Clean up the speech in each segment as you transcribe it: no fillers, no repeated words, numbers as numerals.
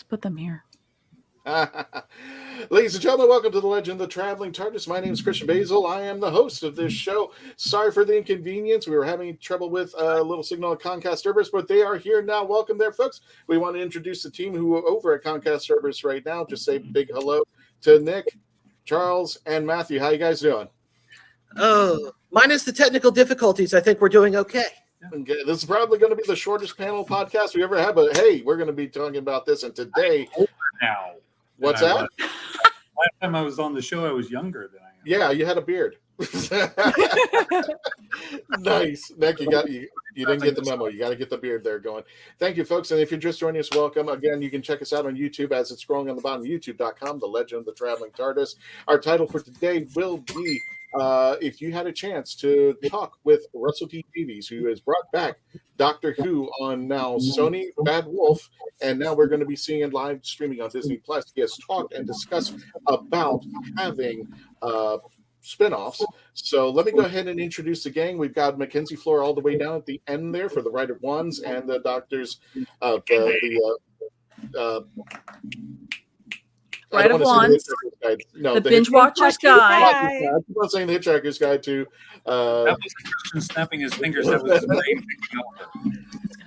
put them here. Ladies and gentlemen, welcome to the Legend of the Traveling TARDIS. My name is Christian Basel. I am the host of this show. Sorry for the inconvenience. We were having trouble with a little signal at Kasterborous, but they are here now. Welcome there, folks. We want to introduce the team who are over at Kasterborous right now. Just say big hello to Nick, Charles, and Matthew. How you guys doing? Oh, minus the technical difficulties, I think we're doing okay. Okay, this is probably going to be the shortest panel podcast we ever had, but hey, we're going to be talking about this. And today, now, what's that? Last time I was on the show, I was younger than I am. Yeah, you had a beard. Nice, Nick. You didn't get the memo. You got to get the beard there going. Thank you, folks. And if you're just joining us, welcome. Again, you can check us out on YouTube as it's scrolling on the bottom, youtube.com, The Legend of the Traveling TARDIS. Our title for today will be if you had a chance to talk with Russell T Davies, who has brought back Doctor Who on now Sony Bad Wolf, and now we're going to be seeing it live streaming on Disney Plus. He has talked and discussed about having spinoffs. So let me go ahead and introduce the gang. We've got Mackenzie Floor all the way down at the end there for the Right of Ones and the Doctors. Right of Wands. No, the Binge Watcher's Guide. I'm not saying the Hitchhiker's Guide to. That was Christian snapping his fingers. That was his brain.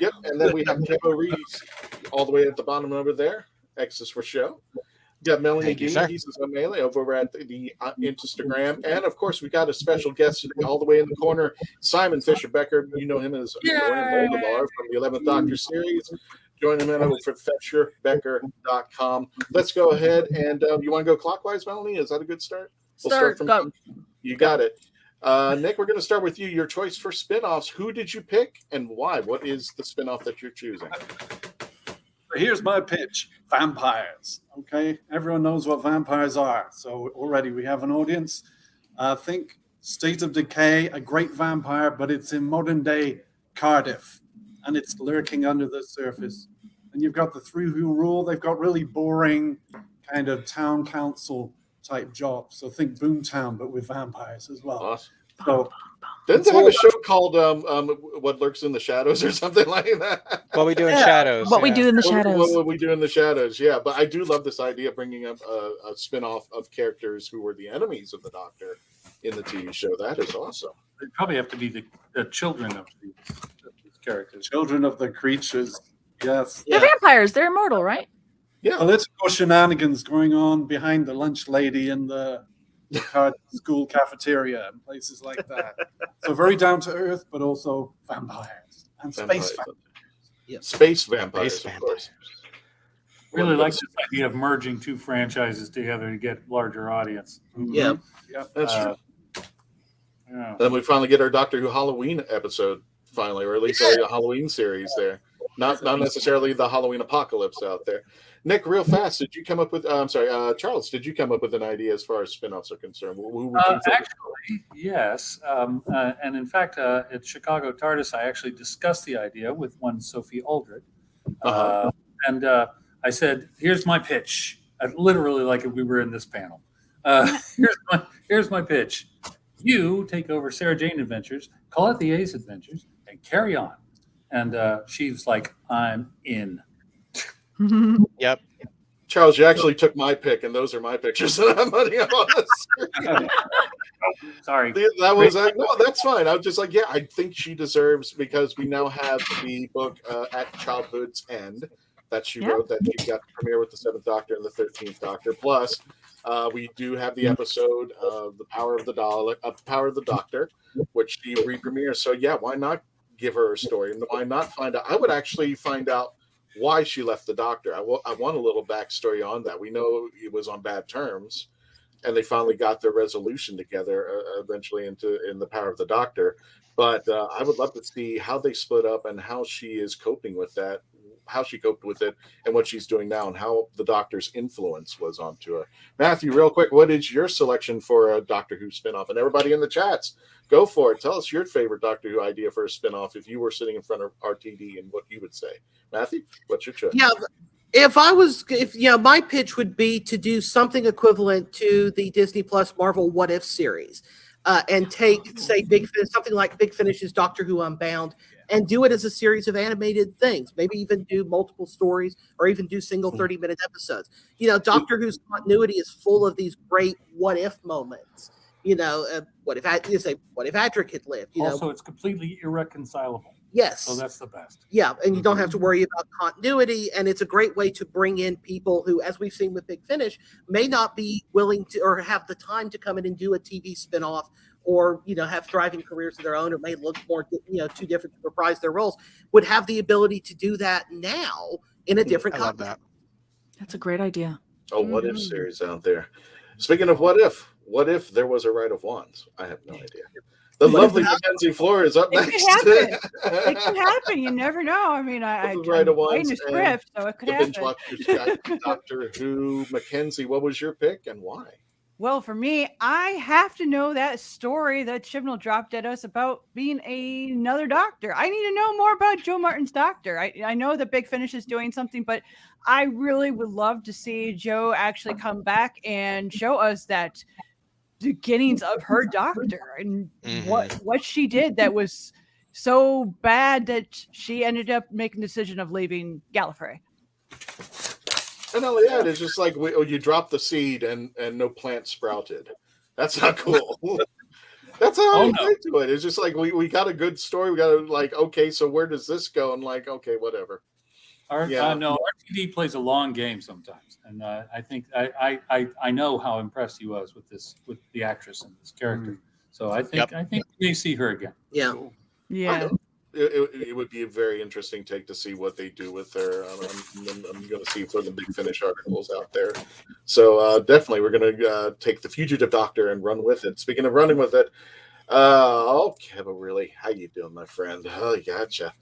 Yep, and then we have Kevo Reeves all the way at the bottom over there. X's for show. We got Melanie Gee. He's a Melee over at the Instagram. And of course, we got a special guest all the way in the corner, Simon Fisher Becker. You know him as Voldemort from the 11th Doctor series. Join him over at FetcherBecker.com. Let's go ahead and you want to go clockwise, Melanie? Is that a good start? Go. You got it. Nick, we're going to start with you. Your choice for spinoffs. Who did you pick and why? What is the spinoff that you're choosing? Here's my pitch. Vampires. Okay, everyone knows what vampires are. So already we have an audience. Think State of Decay, a great vampire, but it's in modern day Cardiff. And it's lurking under the surface. And you've got the three who rule. They've got really boring kind of town council type jobs. So think Boomtown, but with vampires as well. Awesome. So didn't they have a show called What Lurks in the Shadows or something like that? What we do in shadows. What we do in the shadows. What we do in the shadows, yeah. But I do love this idea of bringing up a spin-off of characters who were the enemies of the Doctor in the TV show. That is awesome. they probably have to be the children of these characters. Children of the creatures. Yes. They're vampires. They're immortal, right? Yeah. Political shenanigans going on behind the lunch lady in the school cafeteria and places like that. So very down to earth, but also vampires and space vampires. Yeah. Space vampires, of course. Really like this idea of merging two franchises together to get larger audience. Yeah. Yeah, that's true. Yeah. Then we finally get our Doctor Who Halloween episode, finally, or at least a Halloween series there. Not necessarily the Halloween apocalypse out there. Nick, real fast, did you come up with? I'm sorry, Charles. Did you come up with an idea as far as spinoffs are concerned? Who would you actually, yes. And in fact, at Chicago TARDIS, I actually discussed the idea with one Sophie Aldred, and I said, "Here's my pitch." Literally, like if we were in this panel. Here's my pitch. You take over Sarah Jane Adventures, call it the Ace Adventures, and carry on. And she's like, "I'm in." Yep. Charles, you actually took my pick, and those are my pictures that I'm putting up on the screen. Sorry. That was no, that's fine. I was just like, yeah, I think she deserves, because we now have the book At Childhood's End that she wrote, that she got to premiere with the 7th Doctor and the 13th Doctor. Plus, we do have the episode of The Power of the Doctor, which she re-premieres. So yeah, why not give her a story? And why not find out? I would actually find out why she left the Doctor. I want a little backstory on that. We know it was on bad terms, and they finally got their resolution together eventually in the Power of the Doctor. But I would love to see how they split up and how she is coping with that, how she coped with it, and what she's doing now, and how the Doctor's influence was onto her. Matthew, real quick, what is your selection for a Doctor Who spinoff? And everybody in the chats, go for it. Tell us your favorite Doctor Who idea for a spinoff if you were sitting in front of RTD, and what you would say. Matthew, what's your choice? Yeah, my pitch would be to do something equivalent to the Disney Plus Marvel What If series, and take, say, something like Big Finish's Doctor Who Unbound, and do it as a series of animated things. Maybe even do multiple stories or even do single 30-minute episodes. Doctor Who's continuity is full of these great what if moments. What if Adric had lived? Also, it's completely irreconcilable. Yes. So that's the best. Yeah, and you don't have to worry about continuity, and it's a great way to bring in people who, as we've seen with Big Finish, may not be willing to or have the time to come in and do a TV spinoff or, have thriving careers of their own or may look more, too different to reprise their roles, would have the ability to do that now in a different I love context. that. That's a great idea. What if series out there. Speaking of what if there was a Rite of Wands? I have no idea. The lovely Mackenzie Floor is up It next. could happen. It could happen. You never know. I mean, I'm Rite of writing Wands a script, so it could The binge happen. watchers, Doctor Who. Mackenzie, what was your pick and why? Well, for me, I have to know that story that Chibnall dropped at us about being another doctor. I need to know more about Joe Martin's doctor. I know that Big Finish is doing something, but I really would love to see Joe actually come back and show us that beginnings of her doctor and what she did that was so bad that she ended up making the decision of leaving Gallifrey. And not only that, it's just like you drop the seed and no plant sprouted. That's not cool. That's how I relate to it. It's just like we got a good story. We got to okay, so where does this go? And okay, whatever. No, RTD plays a long game sometimes, and I think I know how impressed he was with the actress and this character. So I think we may see her again. Yeah, yeah. It would be a very interesting take to see what they do with her. I'm going to see for the Big Finish articles out there. So definitely, we're going to take the Fugitive Doctor and run with it. Speaking of running with it, Kevo, really, how you doing, my friend? Oh, gotcha.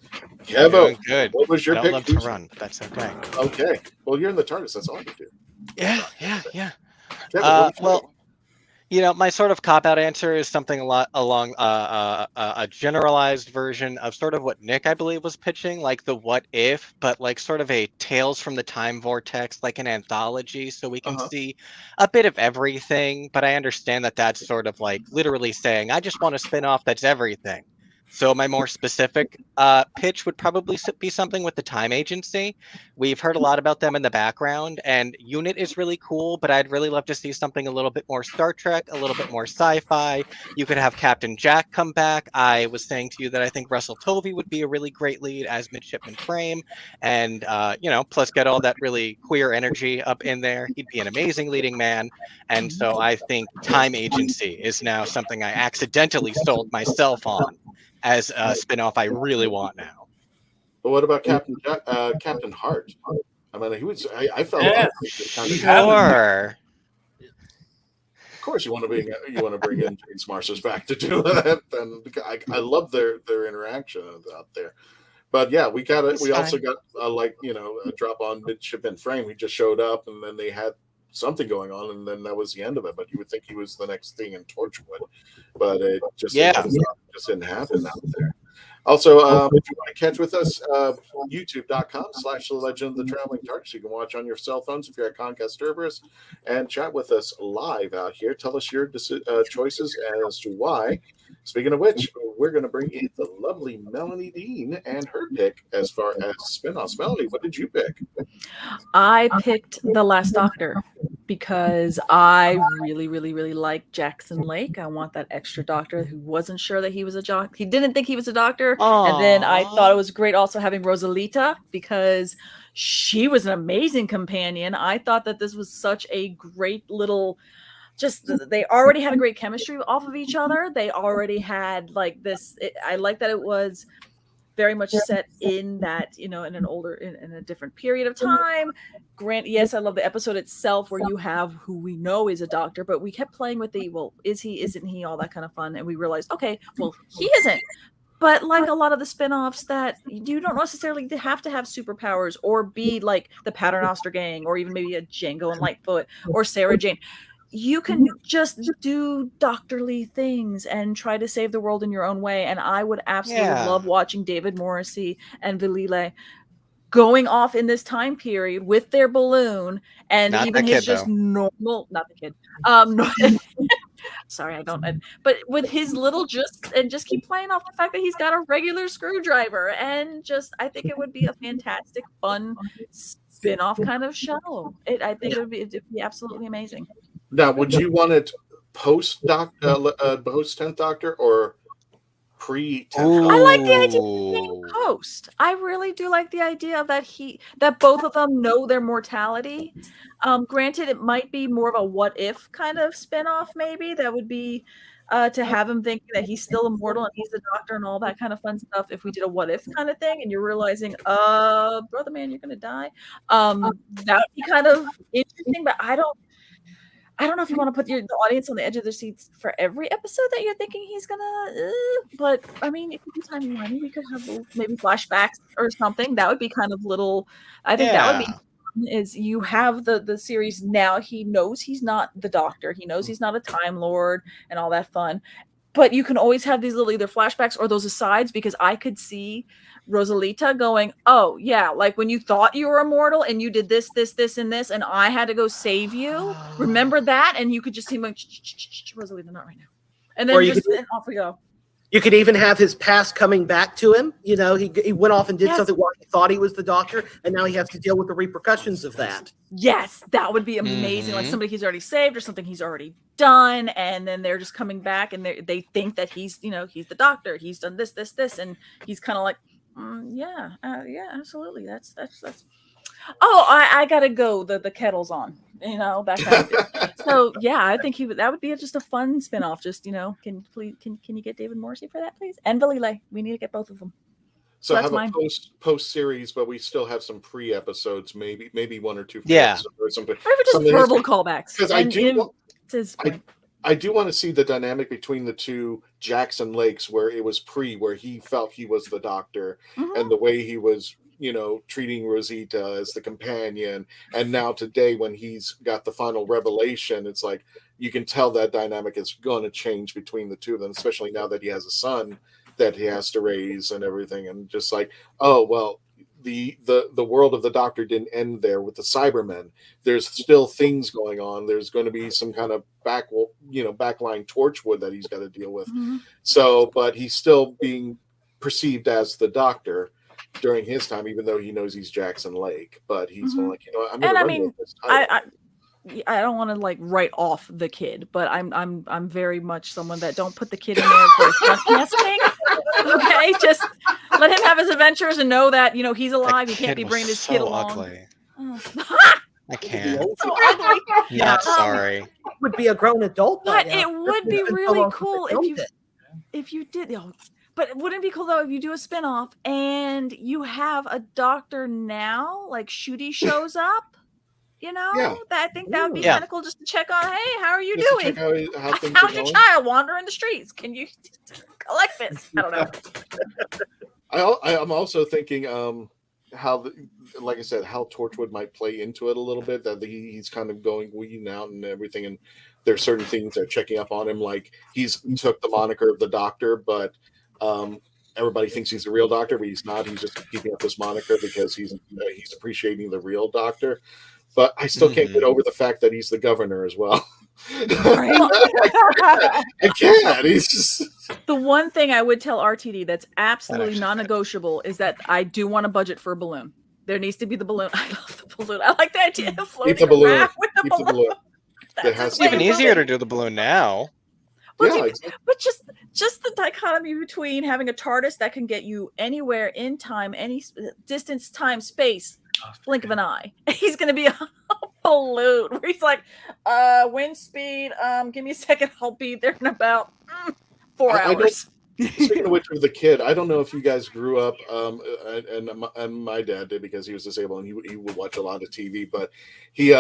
Kevo, good. What was your I pick? don't love to run, but that's okay. Okay. Well, you're in the TARDIS. That's all you do. Yeah. Kevo, my sort of cop-out answer is something along a generalized version of sort of what Nick, I believe, was pitching, like the what if, but like sort of a Tales from the Time Vortex, like an anthology, so we can see a bit of everything. But I understand that that's sort of like literally saying, I just want a spin-off that's everything. So my more specific pitch would probably be something with the Time Agency. We've heard a lot about them in the background, and Unit is really cool, but I'd really love to see something a little bit more Star Trek, a little bit more sci-fi. You could have Captain Jack come back. I was saying to you that I think Russell Tovey would be a really great lead as Midshipman Frame, and plus get all that really queer energy up in there. He'd be an amazing leading man, and so I think Time Agency is now something I accidentally sold myself on as a spinoff I really want now. But what about Captain Hart? I mean, he was. I felt. Sure. Of course, you want to bring in James Marsters back to do that, and I love their interaction out there. But yeah, we also got a drop on Midshipman Frame. He just showed up, and then they had something going on, and then that was the end of it. But you would think he was the next thing in Torchwood, but it just didn't happen out there. Also, if you want to catch with us, youtube.com/The Legend of the Traveling TARDIS. You can watch on your cell phones if you're at Kasterborous and chat with us live out here. Tell us your choices as to why. Speaking of which, we're going to bring in the lovely Melanie Dean and her pick as far as spin-offs. Melanie, what did you pick? I picked The Last Doctor because I really, really, really like Jackson Lake. I want that extra doctor who wasn't sure that he was a jock. He didn't think he was a doctor. Aww. And then I thought it was great also having Rosalita because she was an amazing companion. I thought that this was such a great little... they already had a great chemistry off of each other. They already had like this. I like that it was very much set in that, in a different period of time. Yes, I love the episode itself where you have who we know is a doctor, but we kept playing with is he, isn't he, all that kind of fun. And we realized, okay, well, he isn't. But like a lot of the spinoffs that you don't necessarily have to have superpowers or be like the Paternoster Gang or even maybe a Django and Lightfoot or Sarah Jane. You can just do doctorly things and try to save the world in your own way. And I would absolutely love watching David Morrissey and Vilile going off in this time period with their balloon and not even his just normal, not the kid, Sorry, I don't. But with his little just keep playing off the fact that he's got a regular screwdriver, and I think it would be a fantastic, fun spin-off kind of show. I think it'd be absolutely amazing. Now, would you want it post 10th Doctor or pre 10th Doctor? I like the idea of being post. I really do like the idea of that both of them know their mortality. Granted, it might be more of a what if kind of spinoff, maybe that would be to have him thinking that he's still immortal and he's the Doctor and all that kind of fun stuff. If we did a what if kind of thing, and you're realizing, brother man, you're gonna die, that would be kind of interesting. But I don't know if you want to put the audience on the edge of their seats for every episode that you're thinking he's gonna. But I mean, it could be timey-wimey. We could have maybe flashbacks or something. That would be kind of little. I think that would be. Is you have the series now. He knows he's not the Doctor. He knows he's not a Time Lord and all that fun. But you can always have these little either flashbacks or those asides, because I could see Rosalita going, oh yeah, like when you thought you were immortal and you did this, and this, and I had to go save you. Remember that? And you could just see him like, Rosalita, not right now. And then and off we go. You could even have his past coming back to him. You know, he went off and did something while he thought he was the Doctor, and now he has to deal with the repercussions of that. Yes, that would be amazing. Like somebody he's already saved or something he's already done, and then they're just coming back and they think that he's he's the Doctor. He's done this, and he's kind of like, yeah, absolutely. That's. Oh, I gotta go. The kettle's on. That kind of thing. So yeah, I think that would be just a fun spinoff. Just can you get David Morrissey for that, please? And Valile. We need to get both of them. So have a post series, but we still have some pre episodes, maybe one or two. Or something. Or just verbal callbacks. Because I do want to see the dynamic between the two Jackson Lakes, where it was where he felt he was the Doctor, and the way he was, treating Rosita as the companion. And now today, when he's got the final revelation, it's like you can tell that dynamic is going to change between the two of them, especially now that he has a son that he has to raise and everything. And just like, oh, well, the world of the Doctor didn't end there with the Cybermen. There's still things going on. There's going to be some kind of backline Torchwood that he's got to deal with. So, but he's still being perceived as the Doctor during his time, even though he knows he's Jackson Lake. But he's like, I'm going to run with this title. I don't want to write off the kid, but I'm very much someone that don't put the kid in there for casting. Okay, just let him have his adventures and know that he's alive. He can't be bringing his kid along. Ugly. I can't. So ugly. Not sorry. It would be a grown adult, but it would be really cool if you did. But wouldn't it be cool though if you do a spinoff and you have a Doctor now, like Shooty shows up? I think that would be kind of cool just to check on. Hey, how are you doing? I found your child wandering the streets. Can you collect this? I don't know. I'm also thinking how, like I said, how Torchwood might play into it a little bit. That he's kind of weeding out and everything, and there's certain things that are checking up on him. Like he's took the moniker of the Doctor, but everybody thinks he's the real Doctor, but he's not. He's just keeping up this moniker because he's appreciating the real Doctor. But I still can't get over the fact that he's the governor as well. I can't. He's just... The one thing I would tell RTD that's absolutely non-negotiable is that I do want a budget for a balloon. There needs to be the balloon. I love the balloon. I like the idea of floating the balloon. around with the balloon. It's even easier to do the balloon now. But just the dichotomy between having a TARDIS that can get you anywhere in time, any distance, time, space, blink of an eye. He's going to be a balloon where he's like, wind speed, give me a second, I'll be there in about 4 hours. Speaking of which, with the kid, I don't know if you guys grew up, and my dad did because he was disabled and he would watch a lot of TV, but he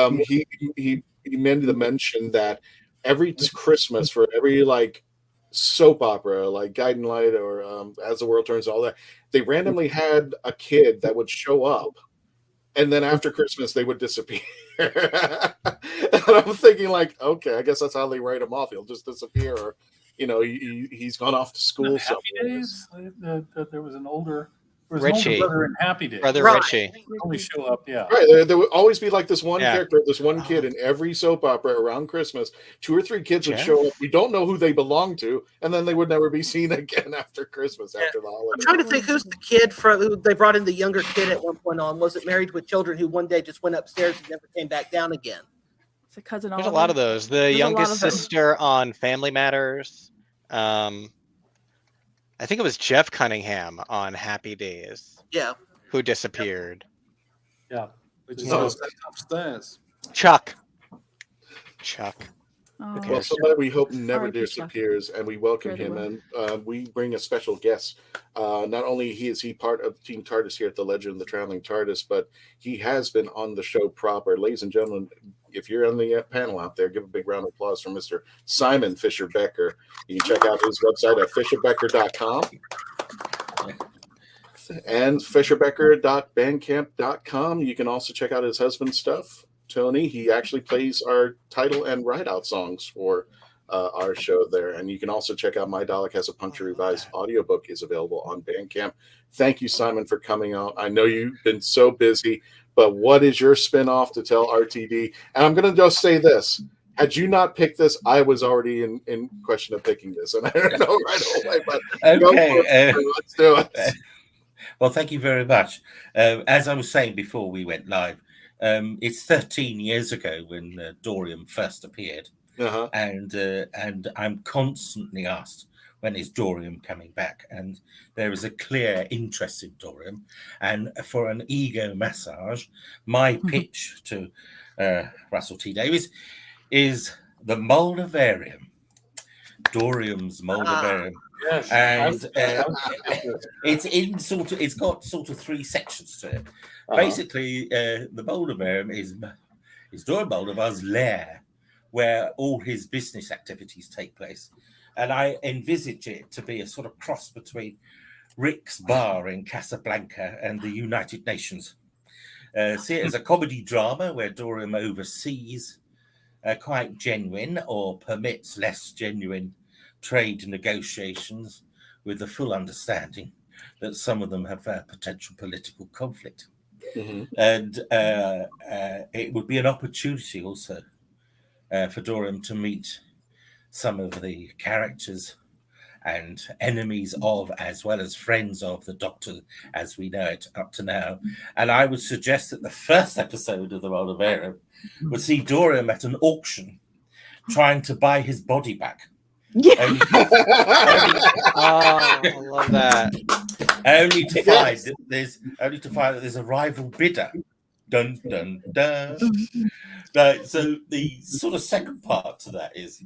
made the mention that every Christmas for every soap opera like Guiding Light or As the World Turns, all that, they randomly had a kid that would show up, and then after Christmas they would disappear. And I'm thinking okay, I guess that's how they write him off. He'll just disappear, or he's gone off to school. Happy Days. That there was an older was an older Richie. brother in Happy Days. Brother Right. Richie. Only show up, yeah. Right, there would always be like this one Yeah. character, this one kid in every soap opera around Christmas. 2 or 3 kids would Jeff? show up. We don't know who they belong to, and then they would never be seen again after Christmas, after the I'm holiday. trying to think who's the kid from who they brought in the younger kid at one point on. Was it Married with Children who one day just went upstairs and never came back down again? It's a cousin. There's a lot of those. The a lot youngest of them. sister on Family Matters. I think it was Jeff Cunningham on Happy Days Yeah. who disappeared. Yeah. Which is Oh. upstairs. Chuck. Oh, cares? Well, somebody we hope never R.I.P. disappears, and we welcome Very him. well. And we bring a special guest. Not only is he part of Team TARDIS here at the Legend of the Traveling TARDIS, but he has been on the show proper. Ladies and gentlemen, if you're on the panel out there, give a big round of applause for Mr. Simon Fisher-Becker. You can check out his website at fisherbecker.com and fisherbecker.bandcamp.com. You can also check out his husband's stuff, Tony. He actually plays our title and write-out songs for our show there. And you can also check out My Dalek Has a Puncture Revised audiobook is available on Bandcamp. Thank you, Simon, for coming out. I know you've been so busy, but what is your spin-off to tell RTD? And I'm going to just say this. Had you not picked this, I was already in question of picking this. And I don't know right away, but Okay, let's do it. well, thank you very much. As I was saying before we went live, it's 13 years ago when Dorian first appeared, Uh-huh. and I'm constantly asked, when is Dorian coming back? And there is a clear interest in Dorian. And for an ego massage, my pitch to Russell T Davies is the Moldavarium, Dorian's Moldavarium. Yes. And it's got sort of 3 sections to it. Basically, the Moldavarium is Dorian Moldavar's lair, where all his business activities take place. And I envisage it to be a sort of cross between Rick's Bar in Casablanca and the United Nations. See it as a comedy drama where Dorian oversees quite genuine or permits less genuine trade negotiations with the full understanding that some of them have potential political conflict. Mm-hmm. And it would be an opportunity also for Dorian to meet some of the characters and enemies of, as well as friends of, the Doctor as we know it up to now. And I would suggest that the first episode of the Moldavarium would see Dorian at an auction trying to buy his body back. Yeah. I love that. Only to find that there's a rival bidder. Dun dun dun. So the sort of second part to that is,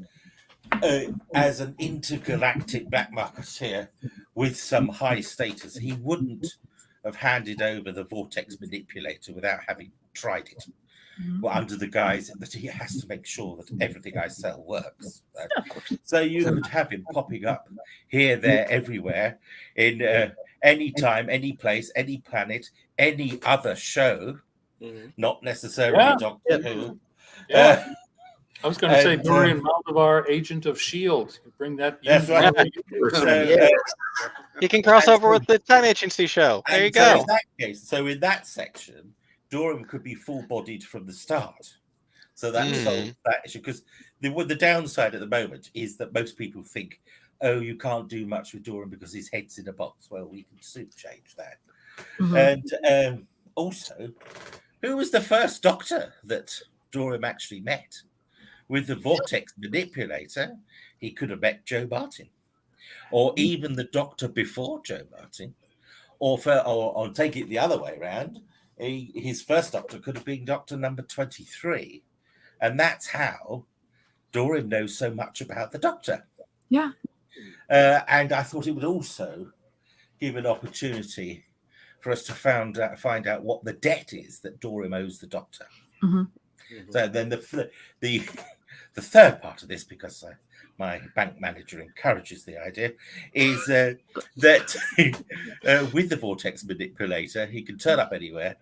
as an intergalactic black marketeer with some high status, he wouldn't have handed over the vortex manipulator without having tried it. Well, under the guise that he has to make sure that everything I sell works. So you could have him popping up here, there, everywhere, in any time, any place, any planet, any other show, not necessarily Doctor Who. Yeah. I was going to say And, Dorian Maldavar, Agent of S.H.I.E.L.D. Bring that. That's right. He can cross over with the Time Agency show. There you go. So in that section, Dorian could be full-bodied from the start. So that solved that issue. Because the downside at the moment is that most people think, oh, you can't do much with Dorian because his head's in a box. Well, we can soon change that. And also, who was the first Doctor that Dorian actually met? With the vortex manipulator, he could have met Joe Martin, or even the Doctor before Joe Martin, or take it the other way around. His first Doctor could have been Doctor number 23, and that's how Dorian knows so much about the Doctor. Yeah, and I thought it would also give an opportunity for us to find out what the debt is that Dorian owes the Doctor. So then the third part of this, because my bank manager encourages the idea, is that with the vortex manipulator, he can turn up anywhere,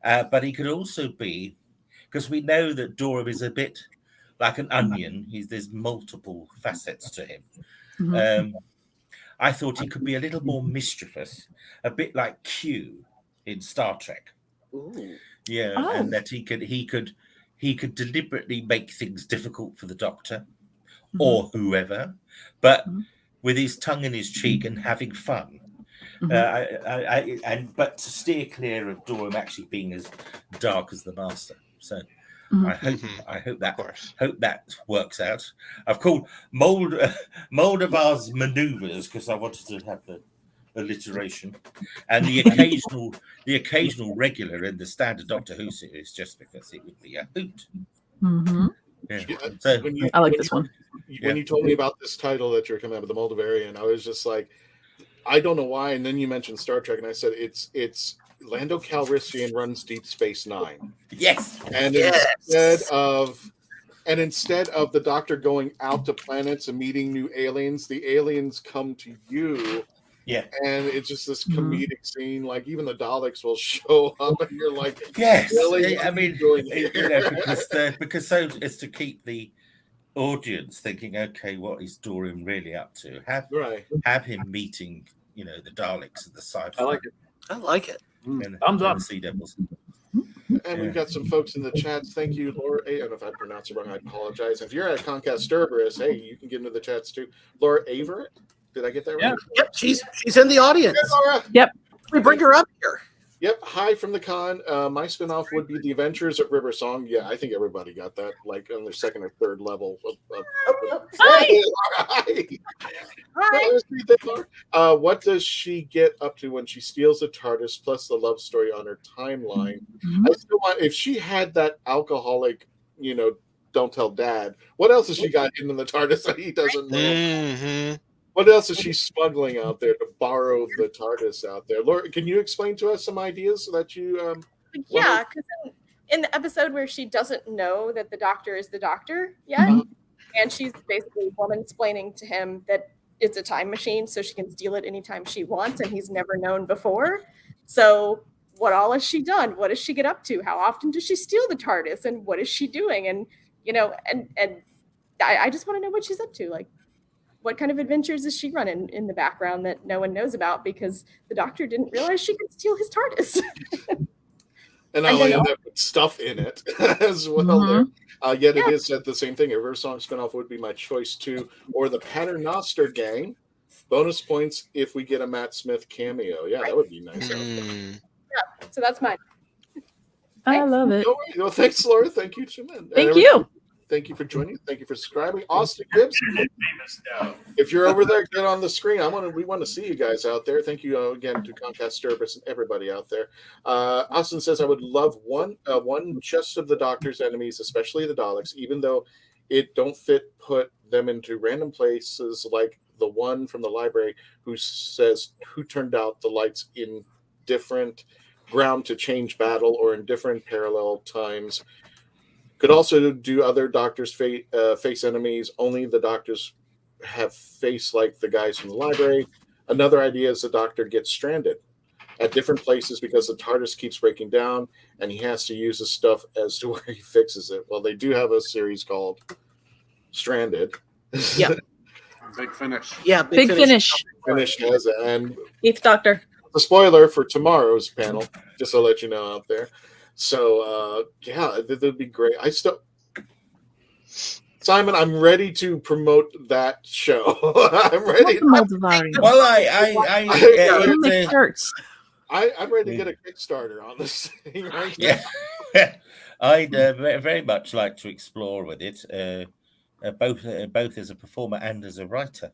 but he could also be, because we know that Dorian is a bit like an onion. There's multiple facets to him. I thought he could be a little more mischievous, a bit like Q in Star Trek. Ooh. Yeah, and that he could deliberately make things difficult for the Doctor or whoever, but with his tongue in his cheek and having fun. But to steer clear of Durham actually being as dark as the Master. So I hope that works out. I've called Moldovar's maneuvers because I wanted to have the alliteration, and the occasional regular in the standard Doctor Who series, just because it would be a hoot. Yeah. So I like this one. When you told me about this title that you're coming up with, the Moldavarian, I was just like, I don't know why. And then you mentioned Star Trek, and I said it's Lando Calrissian runs Deep Space Nine. Yes. And instead of the Doctor going out to planets and meeting new aliens, the aliens come to you. Yeah. And it's just this comedic scene. Like even the Daleks will show up, and you're like, yes. Really? I mean, because so it's to keep the audience thinking, okay, what is Doreen really up to? Have him meeting, the Daleks and the sci-fi. I like it. Thumbs up. The Sea Devils. And we've got some folks in the chats. Thank you, Laura. I don't know if I pronounced it wrong. I apologize. If you're at Kasterborous, hey, you can get into the chats too. Laura Averett, did I get that right? Yeah. Yep, she's in the audience. Hey, Laura. Yep. We bring her up here. Yep. Hi from the con. My spinoff would be The Adventures of River Song. Yeah, I think everybody got that, like on their second or third level. Hi. Hey, Laura. Hi. What does she get up to when she steals the TARDIS plus the love story on her timeline? I still want, if she had that alcoholic, don't tell dad, what else has she got hidden in the TARDIS that he doesn't know? What else is she smuggling out there to borrow the TARDIS out there? Laura, can you explain to us some ideas that you yeah, because in the episode where she doesn't know that the Doctor is the Doctor yet, and she's basically woman-splaining to him that it's a time machine so she can steal it anytime she wants, and he's never known before. So what all has she done? What does she get up to? How often does she steal the TARDIS? And what is she doing? And, I just want to know what she's up to. Like, what kind of adventures is she running in the background that no one knows about because the Doctor didn't realize she could steal his TARDIS? And not only that, with stuff in it as well. Yet it is said the same thing. A River Song spinoff would be my choice too, or the Paternoster Gang. Bonus points if we get a Matt Smith cameo. Yeah, that would be nice. Yeah, so that's mine. I love it. Well, thanks, Laura. Thank you, Jimin. Thank you. Thank you for joining. Thank you for subscribing. Austin Gibson, if you're over there, get on the screen. We want to see you guys out there. Thank you again to Kasterborous and everybody out there. Austin says, I would love one just of the Doctor's enemies, especially the Daleks, even though it don't fit, put them into random places like the one from the library who says who turned out the lights in different ground to change battle or in different parallel times. Could also do other Doctors face enemies. Only the Doctors have face like the guys from the library. Another idea is the Doctor gets stranded at different places because the TARDIS keeps breaking down and he has to use his stuff as to where he fixes it. Well, they do have a series called Stranded. Yeah. Big Finish. Yeah, Big Finish. Finish has it. And Eighth Doctor. a spoiler for tomorrow's panel, just to let you know out there. So, yeah, that would be great. Simon, I'm ready to promote that show. I'm ready. Well, I'm ready to get a Kickstarter on this thing. Right? Yeah, I'd very much like to explore with it, both as a performer and as a writer.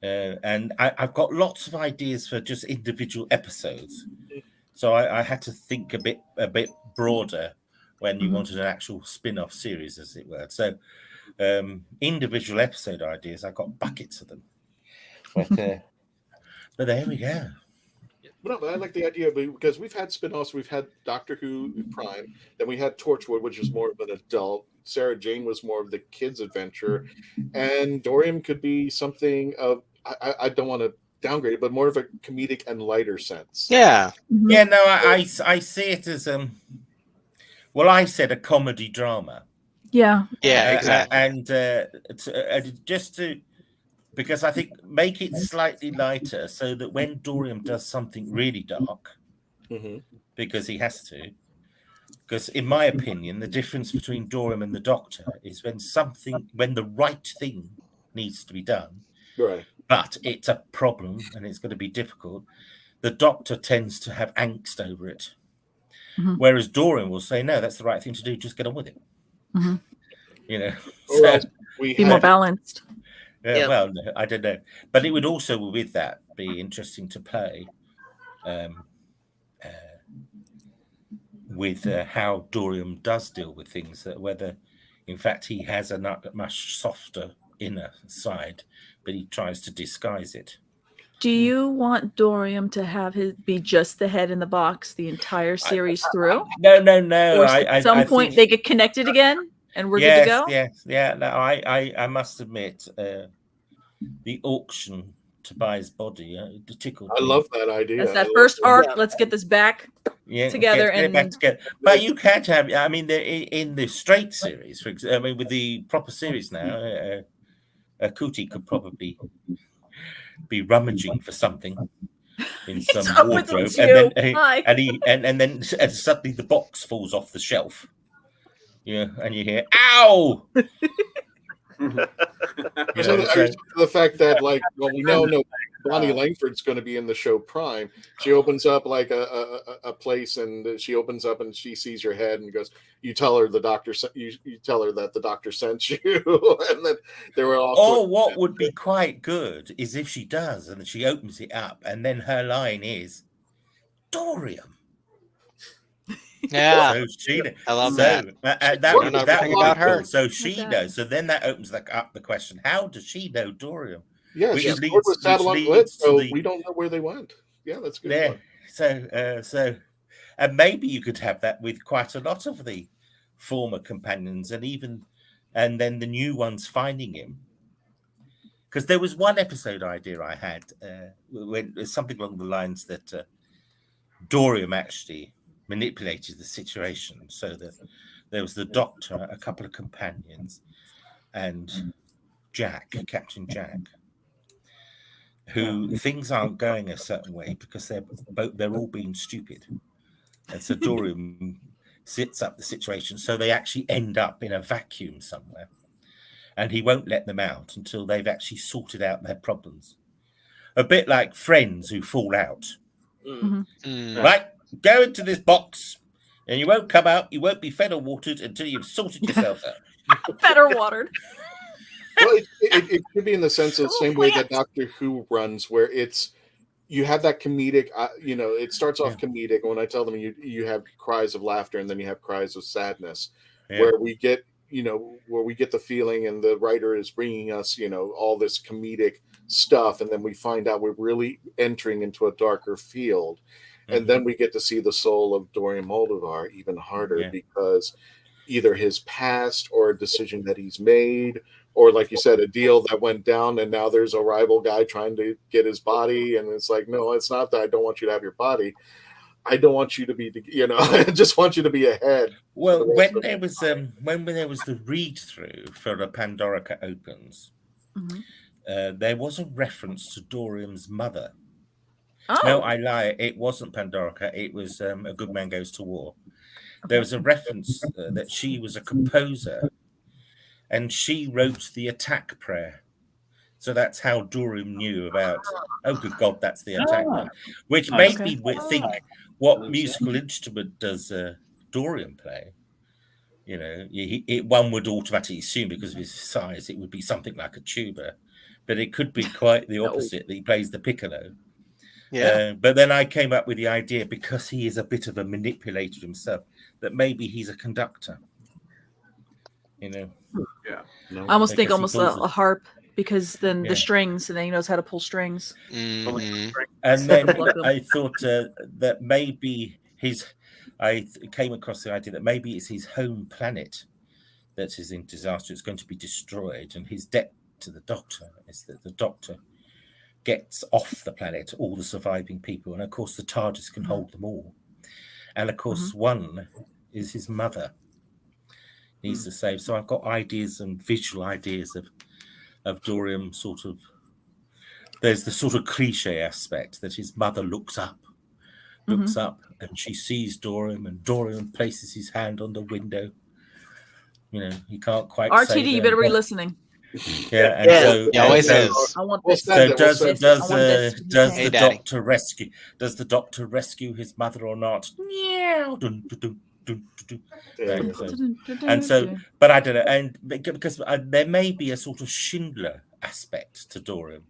And I've got lots of ideas for just individual episodes. So I had to think a bit broader when you wanted an actual spin-off series, as it were. So individual episode ideas, I've got buckets of them. But there we go. No, but I like the idea because we've had spin-offs. We've had Doctor Who Prime, then we had Torchwood, which was more of an adult. Sarah Jane was more of the kids' adventure, and Dorian could be something of I don't want to downgrade it, but more of a comedic and lighter sense. Yeah. Yeah, no, I see it as I said a comedy drama. Yeah. Yeah, exactly. And just to Because I think make it slightly lighter so that when Dorium does something really dark, because he has to, because in my opinion, the difference between Dorium and the Doctor is when the right thing needs to be done, right? But it's a problem and it's going to be difficult. The Doctor tends to have angst over it, whereas Dorian will say, "No, that's the right thing to do. Just get on with it." You know, so be more balanced. Yeah. Well, no, I don't know, but it would also, with that, be interesting to play with how Dorian does deal with things. That whether, in fact, he has a much softer inner side, but he tries to disguise it. Do you want Dorium to be just the head in the box the entire series through? No. Or at some point they get connected again and we're good to go? Yeah. No, I must admit, the auction to buy his body tickled me. I love that idea. That's that first arc. Let's get this back together. Get back together. But you can't have, I mean, in the straight series, for example, I mean, with the proper series now, Kuti could probably be rummaging for something in some wardrobe, and then suddenly the box falls off the shelf. Yeah, and you hear "ow." The fact that, like, well, we know Bonnie Langford's going to be in the show Prime. She opens up like a place, and she opens up and she sees your head and goes, "You tell her the doctor. You tell her that the doctor sent you." And then there were all. Or what would be quite good is if she does, and she opens it up, and then her line is, "Dorium." Yeah, I love that. That would be cool. So she knows. So then that opens up the question: how does she know Dorium? Yeah, she's with satellite lit, so we don't know where they went. Yeah, that's good. Yeah, so, and maybe you could have that with quite a lot of the former companions, and then the new ones finding him. Because there was one episode idea I had when something along the lines that Dorium actually manipulated the situation so that there was the Doctor, a couple of companions, and Captain Jack, who things aren't going a certain way because they're all being stupid, and so Dorium sets up the situation so they actually end up in a vacuum somewhere, and he won't let them out until they've actually sorted out their problems. A bit like friends who fall out. Right? Go into this box, and you won't come out. You won't be fed or watered until you've sorted yourself out. Fed or watered. Well, it could be in the sense of the same way that Doctor Who runs, where you have that comedic. It starts off comedic. When I tell them you have cries of laughter and then you have cries of sadness, where we get the feeling, and the writer is bringing us all this comedic stuff, and then we find out we're really entering into a darker field. And then we get to see the soul of Dorian Moldovar even harder because either his past or a decision that he's made, or like you said, a deal that went down and now there's a rival guy trying to get his body. And it's like, no, it's not that I don't want you to have your body. I don't want you to be, I just want you to be ahead. Well, when there was the read through for the Pandorica Opens, there was a reference to Dorium's mother. Oh. No, I lie. It wasn't Pandorica. It was A Good Man Goes to War. There was a reference that she was a composer, and she wrote the attack prayer. So that's how Dorium knew about. Oh, good God, that's the attack prayer. Which made me think, what musical instrument does Dorium play? One would automatically assume because of his size, it would be something like a tuba, but it could be quite the opposite. That he plays the piccolo. Yeah. But then I came up with the idea, because he is a bit of a manipulator himself, that maybe he's a conductor. I almost think a harp, because then the strings, and then he knows how to pull strings. And then I thought that maybe I came across the idea that maybe it's his home planet that is in disaster. It's going to be destroyed, and his debt to the Doctor is that the Doctor gets off the planet all the surviving people, and of course the TARDIS can hold them all, and of course one is his mother needs to save. So I've got ideas and visual ideas of Dorium sort of there's the sort of cliche aspect that his mother looks up, and she sees Dorum, and Dorum places his hand on the window. He can't quite RTD, say you better be listening. Yeah, and so he always is. I want We'll this. send it. does We'll send it. does Hey, the Daddy. doctor rescue? Does the doctor rescue his mother or not? Meow. Dun, dun, dun, dun, dun, dun. Right, and so, but I don't know, and because there may be a sort of Schindler aspect to Dorum.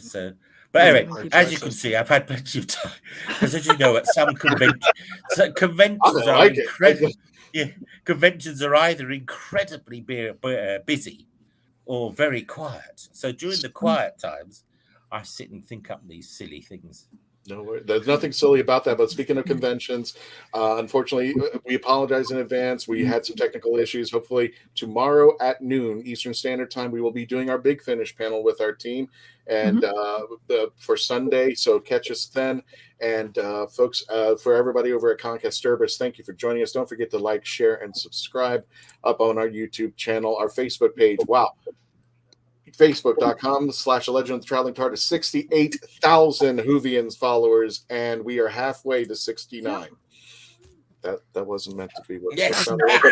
So. But anyway, as you can see, I've had plenty of time. Because as you know, at some conventions are incredible. Yeah, conventions are either incredibly busy or very quiet. So during the quiet times, I sit and think up these silly things. No, there's nothing silly about that. But speaking of conventions, unfortunately, we apologize in advance. We had some technical issues. Hopefully, tomorrow at noon Eastern Standard Time, we will be doing our Big Finish panel with our team, and for Sunday. So catch us then. And folks, for everybody over at Kasterborous, thank you for joining us. Don't forget to like, share, and subscribe up on our YouTube channel, our Facebook page. Wow. Facebook.com/A Legend of the Traveling TARDIS, 68,000 Whovians followers, and we are halfway to 69. That wasn't meant to be what Yes. sounded like.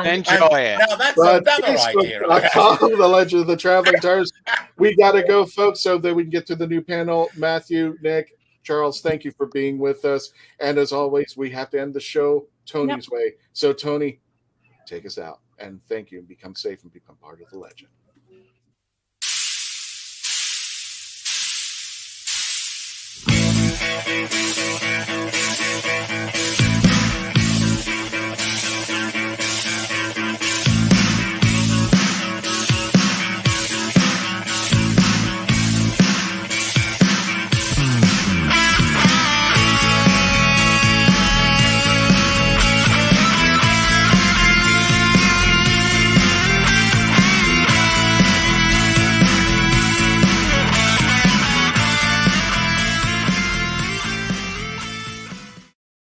Enjoy it. Now that's another idea. Facebook.com, The Legend of the Traveling TARDIS. We got to go, folks, so that we can get to the new panel. Matthew, Nick, Charles, thank you for being with us. And as always, we have to end the show Tony's way. So, Tony, take us out. And thank you, and become safe and become part of the legend.